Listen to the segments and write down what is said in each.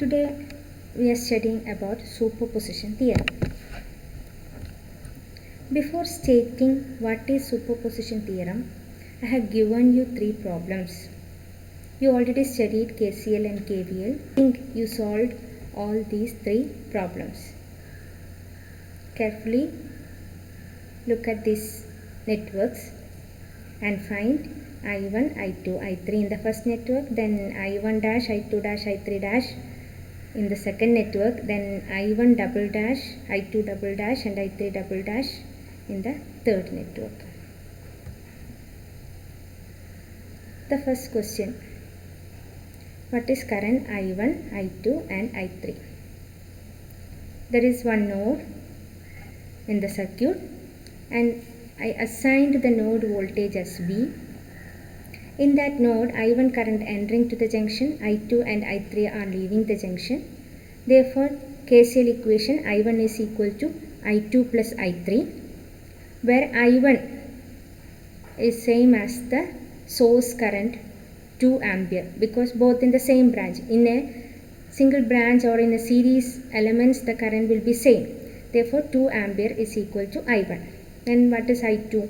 Today we are studying about superposition theorem. Before stating what is superposition theorem, I have given you three problems. You already studied KCL and KVL. I think you solved all these three problems. Carefully look at these networks and find I1, I2, I3 in the first network, then I1 dash, I2 dash, I3 dash in the second network, then I1 double dash, I2 double dash and I3 double dash in the third network. The first question, what is current I1, I2 and I3? There is one node in the circuit and I assigned the node voltage as V. In that node, I1 current entering to the junction, I2 and I3 are leaving the junction. Therefore, KCL equation I1 is equal to I2 plus I3, where I1 is same as the source current 2 ampere because both in the same branch. In a single branch or in a series elements, the current will be same. Therefore, 2 ampere is equal to I1. Then what is I2?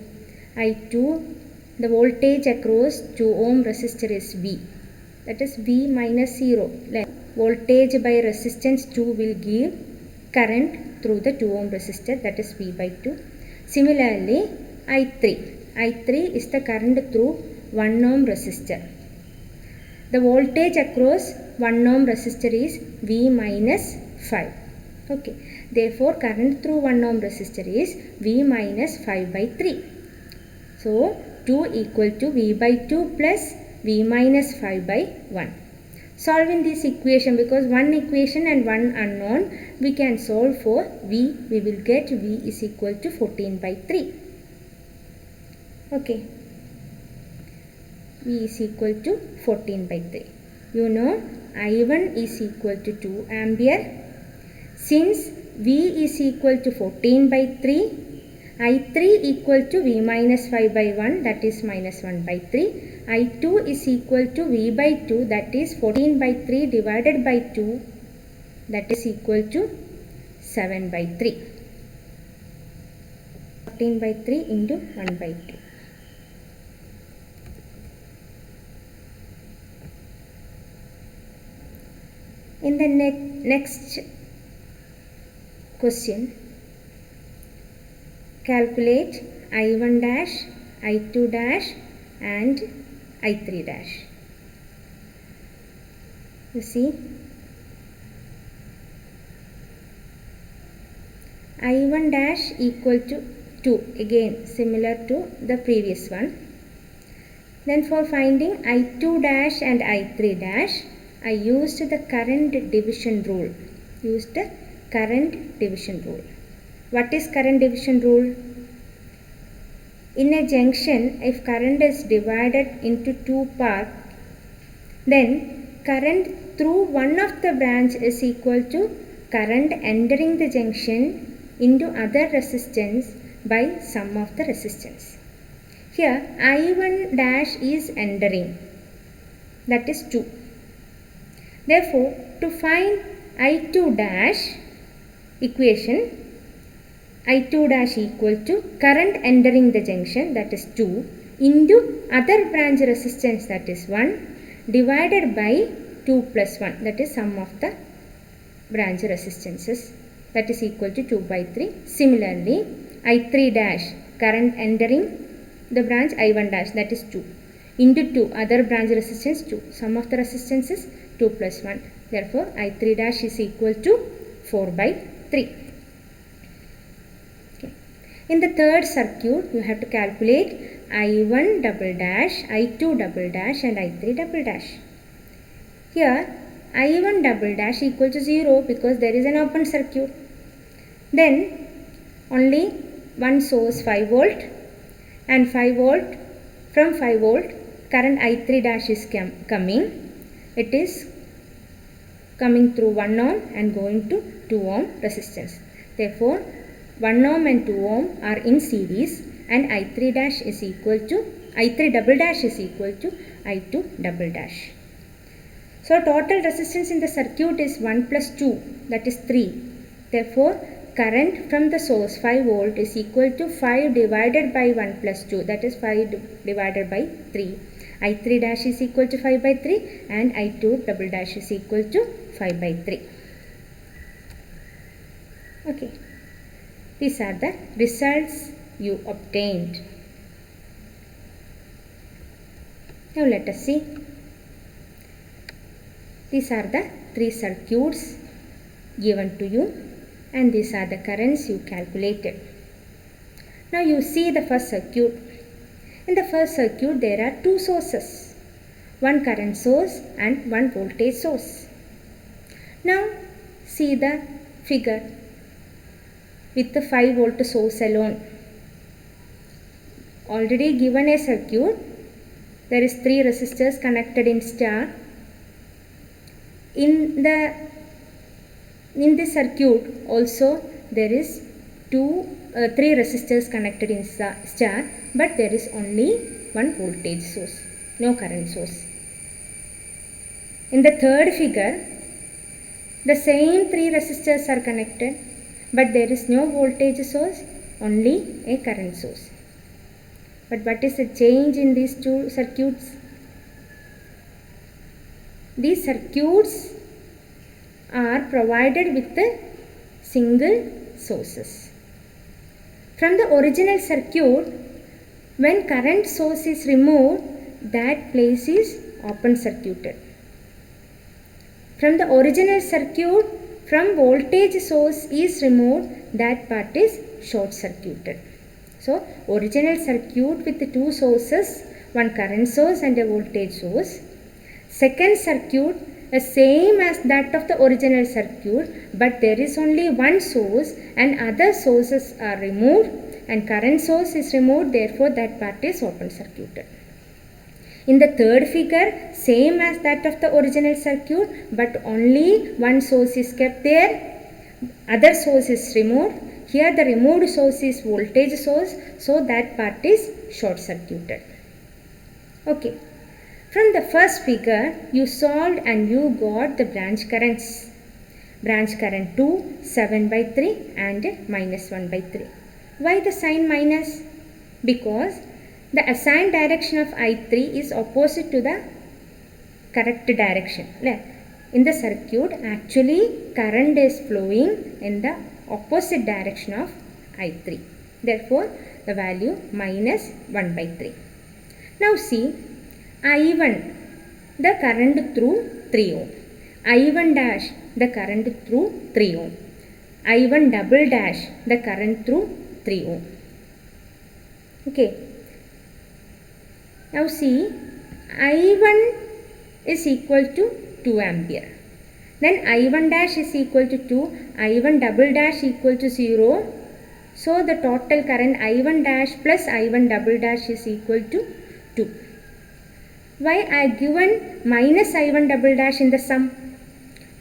I2, the voltage across 2 ohm resistor is V. That is V minus 0. Like voltage by resistance 2 will give current through the 2 ohm resistor, that is V by 2. Similarly, I3. I3 is the current through 1 ohm resistor. The voltage across 1 ohm resistor is V minus 5. Okay. Therefore, current through 1 ohm resistor is V minus 5 by 3. So, 2 equal to V by 2 plus V minus 5 by 1. Solving this equation, because one equation and one unknown, we can solve for V. We will get V is equal to 14 by 3. Okay. V is equal to 14 by 3. You know I1 is equal to 2 ampere. Since V is equal to 14 by 3, I3 equal to V minus 5 by 1, that is minus 1 by 3. I2 is equal to V by 2, that is 14 by 3 divided by 2, that is equal to 7 by 3. 14 by 3 into 1 by 2. In the next question, calculate I1 dash, I2 dash and I3 dash. You see, I1 dash equal to 2, again similar to the previous one. Then for finding I2 dash and I3 dash, I used the current division rule. What is current division rule? In a junction, if current is divided into two parts, then current through one of the branch is equal to current entering the junction into other resistance by sum of the resistance. Here, I1 dash is entering, that is 2. Therefore, to find I2 dash equation, I2 dash equal to current entering the junction, that is 2, into other branch resistance, that is 1, divided by 2 plus 1, that is sum of the branch resistances, that is equal to 2 by 3. Similarly, I3 dash, current entering the branch I1 dash, that is 2, into 2, other branch resistance 2, sum of the resistances 2 plus 1. Therefore, I3 dash is equal to 4 by 3. Okay. In the third circuit, you have to calculate I1 double dash, I2 double dash and I3 double dash. Here, I1 double dash equal to 0 because there is an open circuit. Then, only one source 5 volt and 5 volt, from 5 volt, current I3 dash is coming. It is coming through 1 ohm and going to 2 ohm resistance. Therefore, 1 ohm and 2 ohm are in series and I3 dash is equal to, I3 double dash is equal to I2 double dash. So total resistance in the circuit is 1 plus 2, that is 3. Therefore, current from the source 5 volt is equal to 5 divided by 1 plus 2, that is 5 divided by 3. I3 dash is equal to 5 by 3 and I2 double dash is equal to 5 by 3. Okay. These are the results you obtained. Now let us see. These are the 3 circuits given to you and these are the currents you calculated. Now you see the first circuit. In the first circuit there are 2 sources, one current source and one voltage source. Now see the figure with the 5 volt source alone. Already given a circuit, there is 3 resistors connected in star. In this circuit also there is 3 resistors connected in star, but there is only one voltage source, no current source. In the third figure, the same 3 resistors are connected, but there is no voltage source, only a current source. But what is the change in these 2 circuits? These circuits are provided with the single sources. From the original circuit, when current source is removed, that place is open circuited. From the original circuit, from voltage source is removed, that part is short circuited. So, original circuit with the 2 sources, one current source and a voltage source. Second circuit is same as that of the original circuit, but there is only one source and other sources are removed and current source is removed, therefore that part is open circuited. In the third figure, same as that of the original circuit, but only one source is kept there, other source is removed. Here the removed source is voltage source, so that part is short circuited. Okay. From the first figure, you solved and you got the branch currents. Branch current 2, 7 by 3 and minus 1 by 3. Why the sign minus? Because the assigned direction of I3 is opposite to the correct direction. In the circuit, actually current is flowing in the opposite direction of I3. Therefore, the value minus 1 by 3. Now see, I1, the current through 3 ohm. I1 dash, the current through 3 ohm. I1 double dash, the current through 3 ohm. Okay. Now see, I1 is equal to 2 ampere. Then I1 dash is equal to 2, I1 double dash equal to 0. So the total current I1 dash plus I1 double dash is equal to 2. Why I given minus I1 double dash in the sum?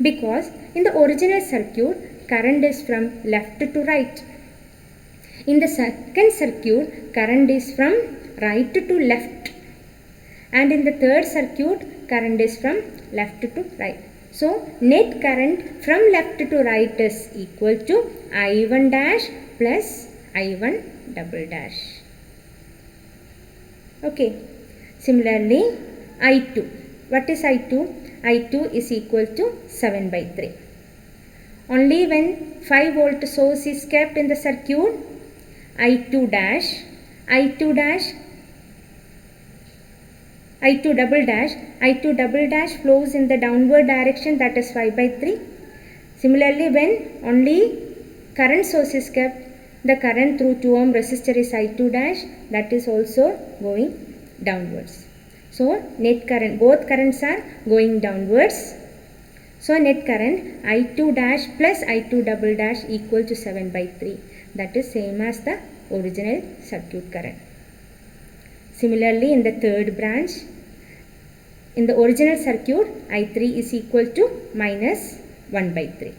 Because in the original circuit, current is from left to right. In the second circuit, current is from right to left. And in the third circuit, current is from left to right. So, net current from left to right is equal to I1 dash plus I1 double dash. Okay. Similarly, I2. What is I2? I2 is equal to 7 by 3. Only when 5 volt source is kept in the circuit, I2 double dash flows in the downward direction, that is 5 by 3. Similarly, when only current source is kept, the current through 2 ohm resistor is I2 dash, that is also going downwards. So, net current, both currents are going downwards. So, net current I2 dash plus I2 double dash equal to 7 by 3. That is same as the original circuit current. Similarly, in the third branch, in the original circuit, I3 is equal to minus 1 by 3.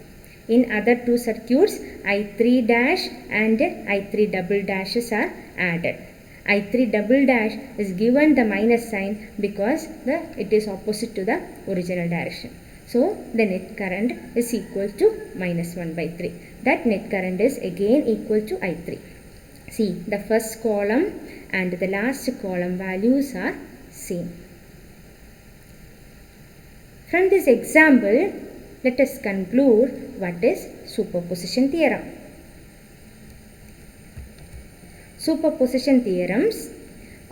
In other 2 circuits, I3 dash and I3 double dashes are added. I3 double dash is given the minus sign because it is opposite to the original direction. So the net current is equal to minus 1 by 3. That net current is again equal to I3. See, the first column and the last column values are same. From this example, let us conclude what is superposition theorem. Superposition theorems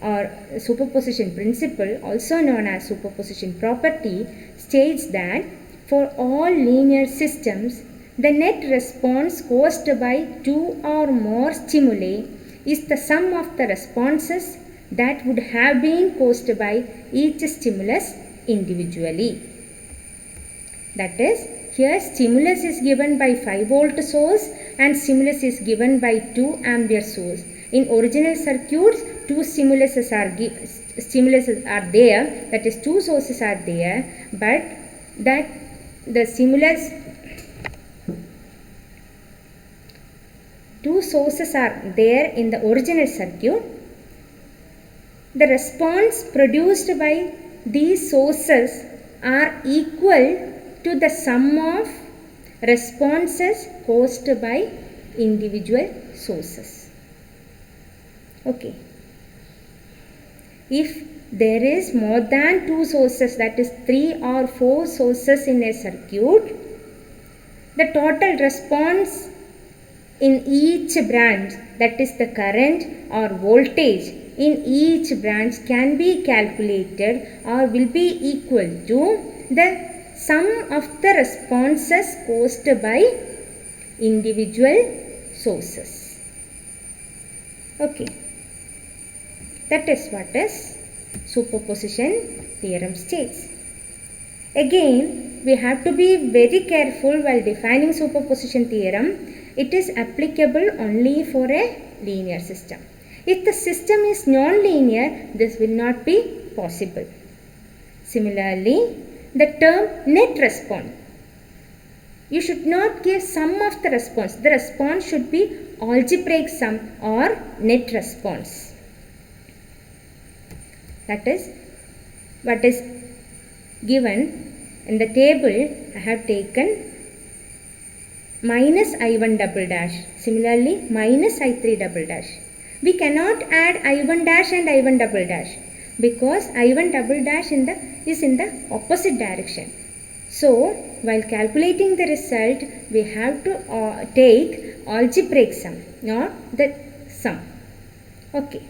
or superposition principle, also known as superposition property, states that for all linear systems, the net response caused by two or more stimuli is the sum of the responses that would have been caused by each stimulus individually. That is, here stimulus is given by 5-volt source and stimulus is given by 2 ampere source. In original circuits, two stimuluses are there, that is two sources are there, but that the stimulus, two sources are there in the original circuit. The response produced by these sources are equal to the sum of responses caused by individual sources. Okay. If there is more than two sources, that is 3 or 4 sources in a circuit, the total response in each branch, that is the current or voltage in each branch, can be calculated or will be equal to the sum of the responses caused by individual sources. Okay. That is what is superposition theorem states. Again, we have to be very careful while defining superposition theorem. It is applicable only for a linear system. If the system is non-linear, this will not be possible. Similarly, the term net response, you should not give sum of the response. The response should be algebraic sum or net response. That is what is given in the table. I have taken minus I1 double dash, similarly minus I3 double dash. We cannot add I1 dash and I1 double dash because I1 double dash is in the opposite direction. So while calculating the result, we have to take algebraic sum, not the sum. Okay.